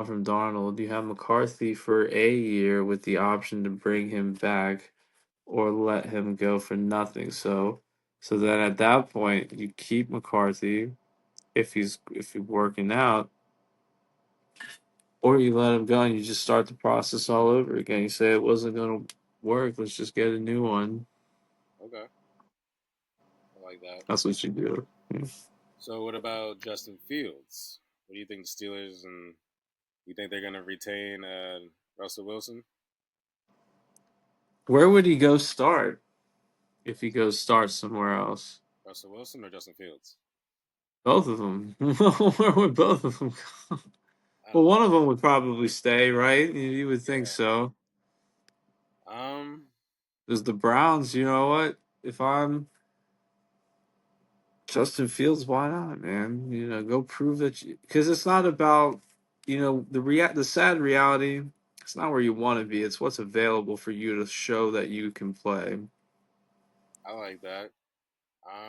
from Darnold. You have McCarthy for a year with the option to bring him back or let him go for nothing. So then at that point you keep McCarthy if he's working out, or you let him go and you just start the process all over again. You say it wasn't gonna work, let's just get a new one. Okay, I like that. That's what you do. Yeah. So what about Justin Fields? What do you think the Steelers and you think they're gonna retain Russell Wilson? Where would he go start if he goes start somewhere else? Russell Wilson or Justin Fields? Both of them. Where would both of them go? I Well, don't one of know. them would probably stay, right? You would think Yeah. so. Um, There's the Browns. You know what? If I'm Justin Fields, why not, man? Go prove that you. Because it's not about, the sad reality. It's not where you want to be. It's what's available for you to show that you can play. I like that.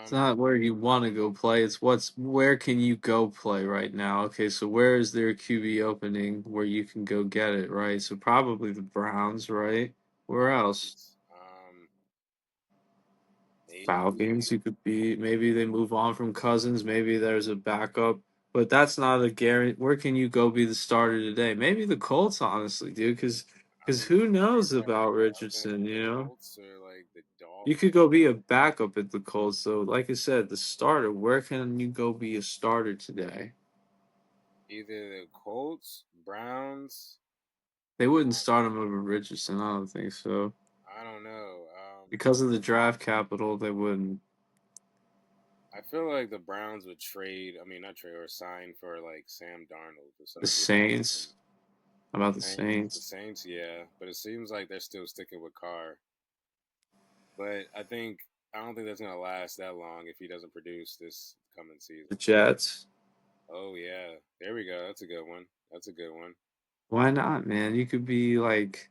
It's Um, not where you want to go play. It's where can you go play right now? Okay, so where is there a QB opening where you can go get it, right? So probably the Browns, right? Where else? Browns. Maybe. Falcons, you could be. Maybe they move on from Cousins. Maybe there's a backup, but that's not a guarantee. Where can you go be the starter today? Maybe the Colts, honestly, dude, I because was who gonna say knows that. about I was gonna Richardson? say the Colts or like the You could Dolphins. go be a backup at the Colts. So, like I said, the starter. Where can you go be a starter today? Either the Colts, Browns. They wouldn't Um, start him over Richardson. I don't think so. I don't know. Because of the draft capital, they wouldn't. I feel like the Browns would trade. I mean, not trade or sign for like Sam Darnold for The some reason. Saints. How about the The Saints? Saints, yeah, but it seems like they're still sticking with Carr. But I don't think that's gonna last that long if he doesn't produce this coming The season. Jets. Oh yeah, there we go. That's a good one. That's a good one. Why not, man? You could be like,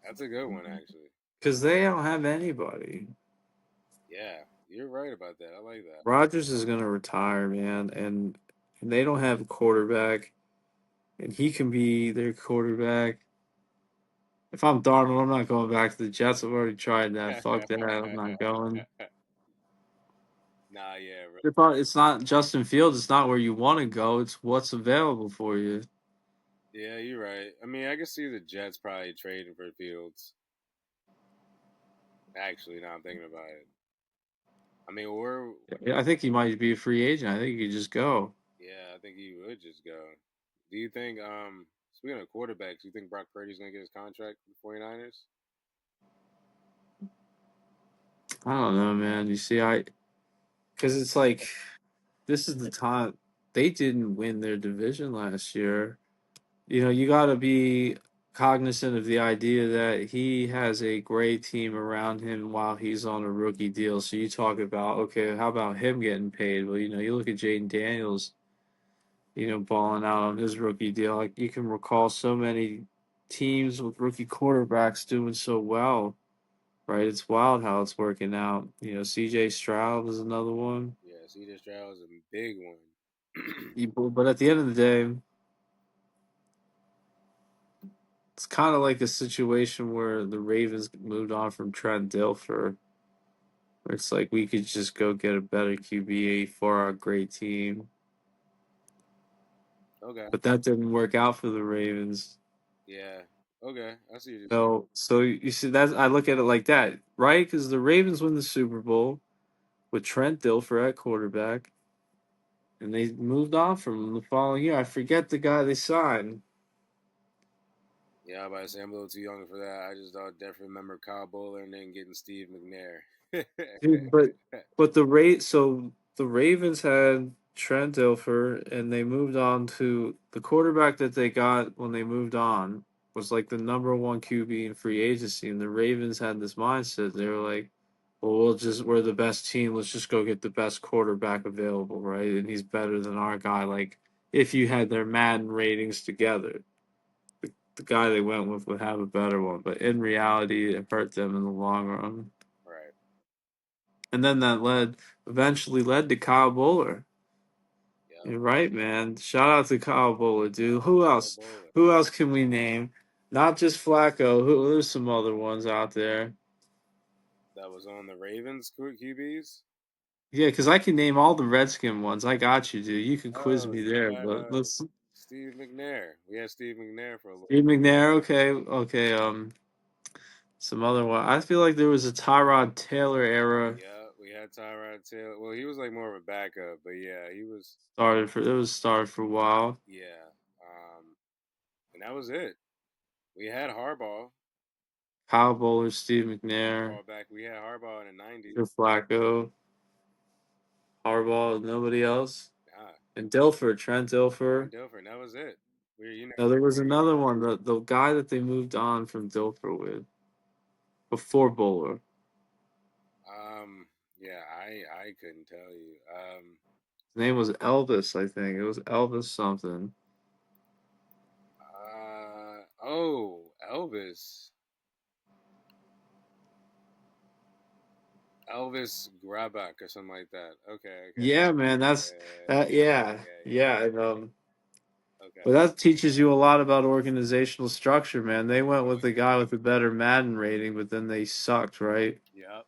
That's a good one actually. because they don't have anybody. Yeah, you're right about that. I like that. Rodgers is going to retire, man, and they don't have a quarterback, and he can be their quarterback. If I'm Darnold, I'm not going back to the Jets. I've already tried that. Fuck that. I'm not going. Nah, yeah, It's not Justin Fields. It's not where you want to go. It's what's available for you. yeah, you're right. I mean, I can see the Jets probably trading for Fields. Actually, now I'm thinking about it. I mean, we're Yeah, I think he might be a free agent. I think he could just go. yeah, I think he would just go. Do you think speaking of quarterbacks, do you think Brock Purdy's gonna get his contract with the 49ers? I don't know, man. You see, because it's like this is the time they didn't win their division last year. You got to be cognizant of the idea that he has a great team around him while he's on a rookie deal. So you talk about, okay, how about him getting paid? Well, you look at Jaden Daniels, balling out on his rookie deal. Like you can recall so many teams with rookie quarterbacks doing so well, right? It's wild how it's working out. CJ Stroud is another one. Yeah, C.J. Stroud is a big one. But at the end of the day, it's kind of like a situation where the Ravens moved on from Trent Dilfer, where it's like we could just go get a better QB for our great team. Okay. But that didn't work out for the Ravens. Yeah. Okay. I see what you're saying. So you see that I look at it like that, right? Because the Ravens win the Super Bowl with Trent Dilfer at quarterback, and they moved on from him the following year. I forget the guy they signed. Yeah, I'm about to say I'm a little too young for that. I just definitely remember Kyle Bowler and then getting Steve McNair. Dude, but the Ravens had Trent Dilfer, and they moved on to the quarterback that they got when they moved on was like the number one QB in free agency, and the Ravens had this mindset. They were like, "Well, we're the best team. Let's just go get the best quarterback available, right? And he's better than our guy." Like if you had their Madden ratings together, the guy they went with would have a better one. But in reality, it hurt them in the long run. Right. And then that eventually led to Kyle Bowler. You're right, man. Shout out to Kyle Bowler, dude. Who Kyle else? Bowler. Who else can we name? Not just Flacco. There's some other ones out there. That was on the Ravens QBs. Yeah, because I can name all the Redskin ones. I got you, dude. You can quiz Oh, me you there. got But let's Steve McNair. We had Steve McNair for a little Steve bit. McNair. Okay, okay. Some other one. I feel like there was a Tyrod Taylor era. Yeah, we had Tyrod Taylor. Well, he was like more of a backup, but yeah, he was. Started for a while. Yeah, and that was it. We had Harbaugh. Kyle Bowler, Steve McNair, Harbaugh back. We had Harbaugh in the '90s. Joe Flacco, Harbaugh, nobody else. Nah, And Dilfer, Trent Trent Dilfer. Dilfer. And that was it. No, there was another one. The guy that they moved on from Dilfer with before Bowler. Yeah, I couldn't tell you. His name was Elvis, I think. It was Elvis something. Oh, Elvis. Elvis Grabak or something like that. Okay, okay. Yeah, man, that's Yeah, that. Yeah, yeah, yeah. yeah. And, Okay. but that teaches you a lot about organizational structure, man. They went with the guy with the better Madden rating, but then they sucked, right? Yep,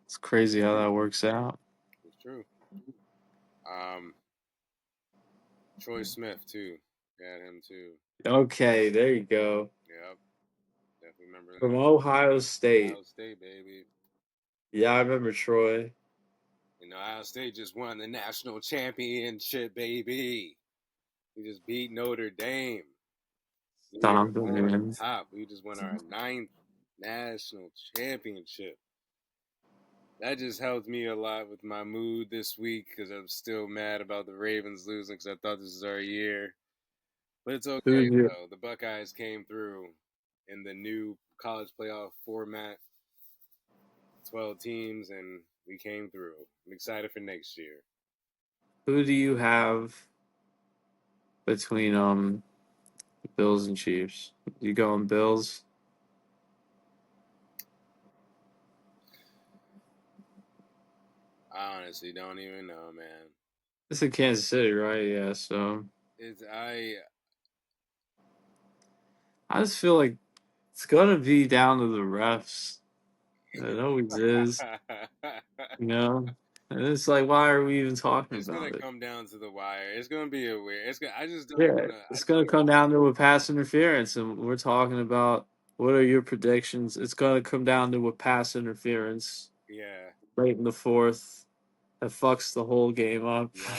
It's crazy how that works out. it's true. Um, Troy Smith too. Had him too. Okay, there you go. Yep, definitely remember From that. Ohio State. Ohio State, baby. Yeah, I remember Troy. Ohio State just won the national championship, baby. We just beat Notre Dame. We are Stomped them on in. top. We just won our ninth national championship. That just helped me a lot with my mood this week because I'm still mad about the Ravens losing because I thought this was our year. But it's okay Who's your though. The Buckeyes came through in the new college playoff format, 12 teams, and we came through. I'm excited for next year. Who do you have between Bills and Chiefs? You going Bills? I honestly don't even know, man. It's in Kansas City, right? Yeah. So It's I I just feel like it's gonna be down to the refs. It always is. You know. And it's like, why are we even talking It's gonna about it? come down to the wire. It's gonna be a weird. I just don't Yeah, want to. I it's just gonna don't. come down to a pass interference, and we're talking about what are your predictions? It's gonna come down to a pass interference Yeah, late in the fourth that fucks the whole game up. yeah.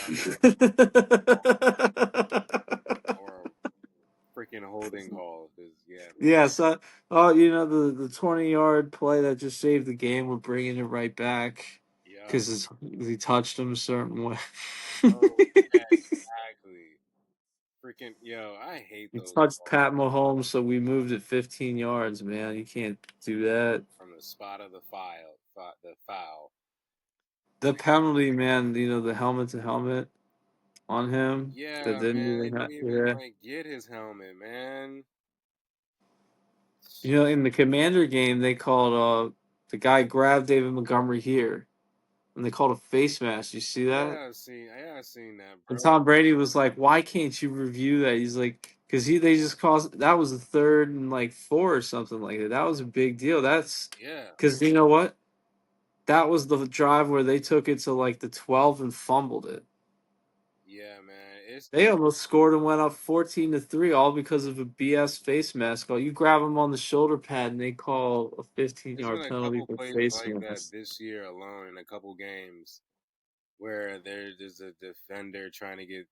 Or a freaking holding call. Cause yeah, man. Yeah, so oh, you know the 20-yard play that just saved the game. We're bringing it right back Yep. because he touched him a certain way. Oh yeah, exactly. Freaking yo, I hate He those touched calls Pat Mahomes, so we moved it 15 yards. Man, you can't do that. from the spot of the foul. The penalty, man. You know the helmet to helmet on him that Yeah, didn't man, they even didn't have. even Yeah, like get his helmet, man. you know in the Commander game they called the guy grabbed David Montgomery here, and they called a face mask. You see that? I seen that, And bro. Tom Brady was like, "Why can't you review that?" He's like, "Cause they just caused that was the third and like four or something like that. That was a big deal. That's Yeah, because you know what? That was the drive where they took it to like the 12 and fumbled it. yeah, man. They almost scored and went up 14-3, all because of a BS face mask. Oh, you grab them on the shoulder pad and they call a 15 There's yard been a penalty couple for plays face like that mask. this year alone in a couple games where there's a defender trying to get,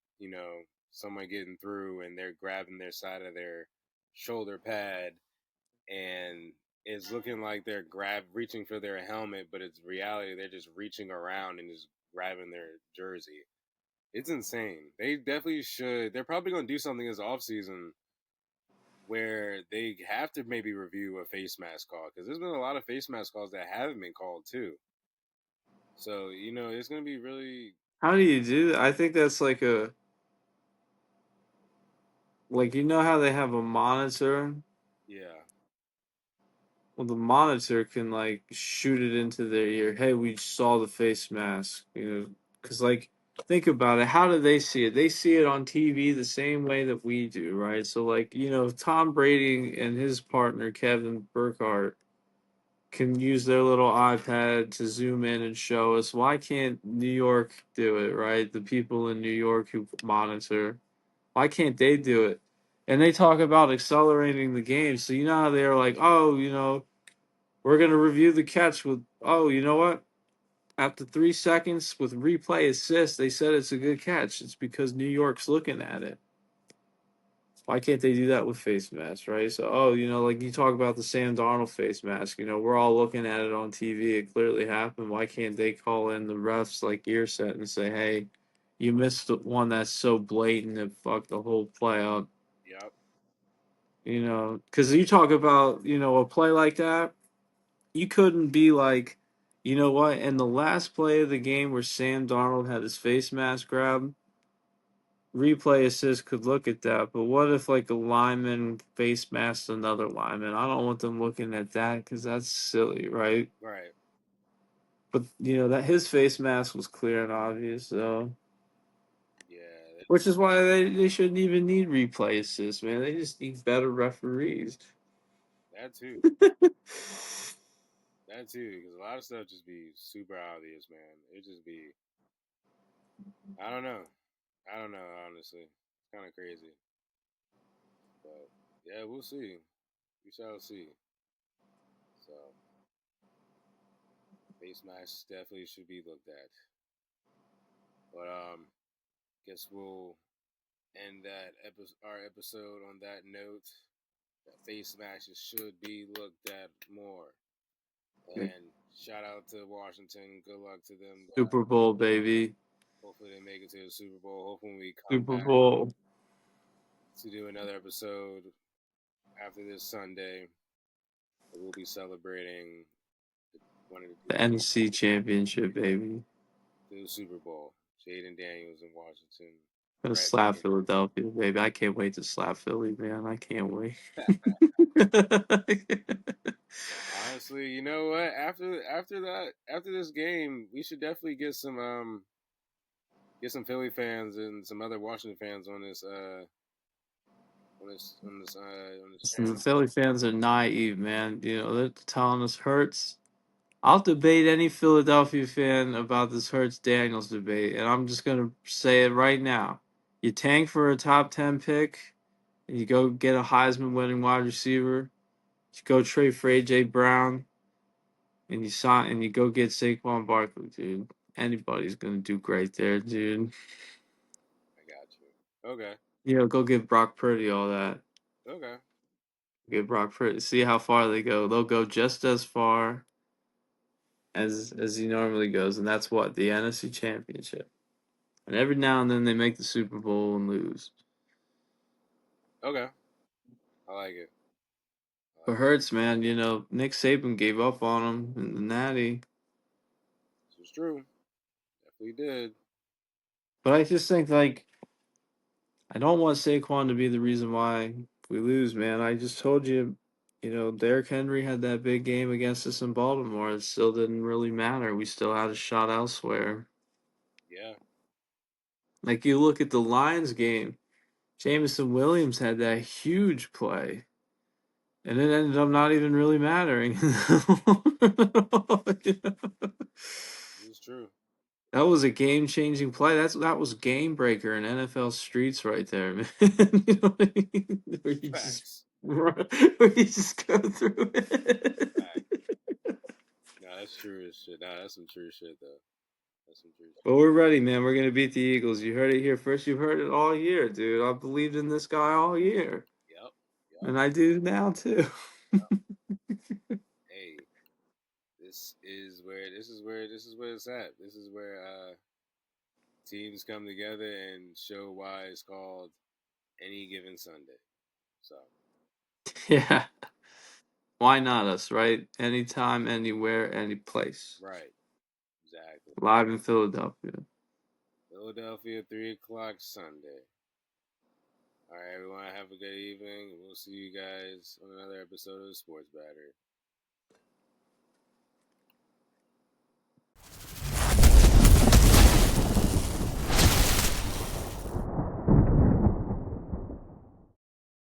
someone getting through and they're grabbing their side of their shoulder pad and it's looking like they're reaching for their helmet, but it's reality they're just reaching around and just grabbing their jersey. It's insane. They definitely should. They're probably going to do something this offseason where they have to maybe review a face mask call because there's been a lot of face mask calls that haven't been called too. So it's going to be really How do you do that? I think that's like you know how they have a monitor yeah Well, the monitor can like shoot it into their ear. Hey, we saw the face mask. Because like think about it. How do they see it? They see it on TV the same way that we do, right? So like Tom Brady and his partner Kevin Burkhardt can use their little iPad to zoom in and show us. Why can't New York do it, right? The people in New York who monitor. Why can't they do it? And they talk about accelerating the game. So you know how they're like, oh, we're gonna review the catch with oh, you know what? After 3 seconds with replay assist, they said it's a good catch. It's because New York's looking at it. Why can't they do that with face masks, right? So, oh, like you talk about the Sam Darnold face mask. We're all looking at it on TV. It clearly happened. Why can't they call in the refs like ear set and say, hey, you missed the one that's so blatant it fucked the whole play up. Yep. Because you talk about a play like that, you couldn't be like, you know what? In the last play of the game where Sam Darnold had his face mask grabbed, replay assist could look at that. But what if like a lineman face masked another lineman? I don't want them looking at that because that's silly, right? Right. But that his face mask was clear and obvious, so Yeah. which is why they shouldn't even need replay assist, man. They just need better referees. That too. That too. Because a lot of stuff just be super obvious, man. It just be. I don't know. I don't know. Honestly, it's kind of crazy. But yeah, we'll see. We shall see. So face masks definitely should be looked at. But guess we'll end our episode on that note. That face masks should be looked at more. And shout out to Washington. Good luck to them, guys. Super Bowl, baby. Hopefully they make it to the Super Bowl. Hopefully we come Super back Bowl. to do another episode after this Sunday. We'll be celebrating one of The NFC Championship, baby. the Super Bowl. Jaden Daniels in Washington. Gonna Red slap Philadelphia, baby. I can't wait to slap Philly, man. I can't wait. Honestly, you know what? After this game, we should definitely get some Philly fans and some other Washington fans on this The channel. Philly fans are naive, man. They're telling us Hurts. I'll debate any Philadelphia fan about this Hurts Daniels debate, and I'm just gonna say it right now. You tank for a top 10 pick, and you go get a Heisman winning wide receiver. You go trade for AJ Brown, and you go get Saquon Barkley, dude. Anybody's gonna do great there, dude. I got you. Okay. Go give Brock Purdy all that. Okay. Get Brock Purdy. See how far they go. They'll go just as far as he normally goes, and that's what the NFC Championship. And every now and then they make the Super Bowl and lose. Okay. I like it. I But like Hurts, man, Nick Saban gave up on him in the Natty. it. This is true. Definitely did. But I just think like I don't want Saquon to be the reason why we lose, man. I just told you, Derrick Henry had that big game against us in Baltimore. It still didn't really matter. We still had a shot elsewhere. Yeah. Like you look at the Lions game, Jameson Williams had that huge play. And it ended up not even really mattering. This is true. That was a game changing play. That was game breaker in NFL streets right there, man. You know what I mean? Where you just Facts. run, where you just go through Facts. it. Nah, that's true as shit. Nah, that's some true shit though. That's some true But shit. we're ready, man. We're gonna beat the Eagles. You heard it here first. You've heard it all year, dude. I believed in this guy all year, Yep. Yep. and I do now too. Hey, this is where it's at. This is where teams come together and show why it's called any given Sunday. So Yeah. Why not us, right? Anytime, anywhere, any place. right, exactly. Live in Philadelphia. Philadelphia, 3 o'clock Sunday. All right, everyone, have a good evening. We'll see you guys on another episode of the Sports Battery.